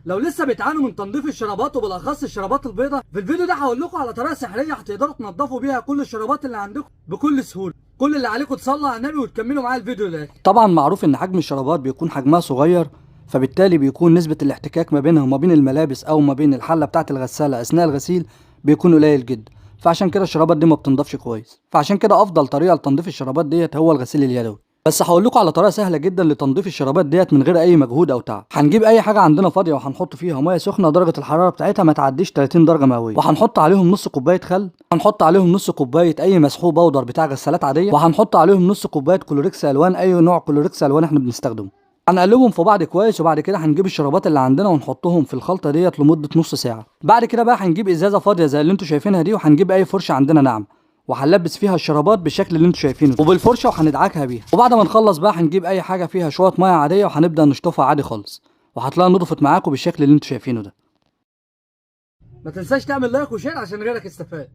لو لسه بتعانوا من تنظيف الشرابات وبالاخص الشرابات البيضاء، في الفيديو ده هقول لكم على طريقه سحريه هتقدروا تنضفوا بيها كل الشرابات اللي عندكم بكل سهوله. كل اللي عليكم تصلوا على النبي وتكملوا معايا الفيديو ده. طبعا معروف ان حجم الشرابات بيكون حجمها صغير، فبالتالي بيكون نسبة الاحتكاك ما بينها وما بين الملابس او ما بين الحلة بتاعة الغسالة اثناء الغسيل بيكون قليل جدا، فعشان كده الشرابات دي ما بتنضفش كويس. فعشان كده افضل طريقة لتنظيف الشرابات ديت هو الغسيل اليدوي. بس هقول لكم على طريقة سهلة جدا لتنظيف الشرابات ديت من غير اي مجهود او تعب. هنجيب اي حاجة عندنا فاضية وهنحط فيها مية سخنة درجة الحرارة بتاعتها ما تعديش 30 درجة مئوية، وهنحط عليهم نص كوباية خل، هنحط عليهم نص كوباية اي مسحوق بودر بتاع غسالات عادية، وهنحط عليهم نص كوباية كلوريكس الوان، اي نوع كلوريكس الوان احنا بنستخدمه. هنقلبهم في بعض كويس، وبعد كده هنجيب الشرابات اللي عندنا ونحطهم في الخلطه ديت لمده نص ساعه. بعد كده بقى هنجيب ازازه فاضيه زي اللي انتوا شايفينها دي، وهنجيب اي فرشه عندنا ناعمه وهنلبس فيها الشرابات بالشكل اللي انتوا شايفينه وبالفرشه وهندعكها بيها. وبعد ما نخلص بقى هنجيب اي حاجه فيها شويه ميه عاديه وهنبدا نشطفها عادي خالص، وهتلاقيها نضفت معاكم بالشكل اللي انتوا شايفينه ده. ما تنساش تعمل لايك وشير عشان غيرك يستفاد.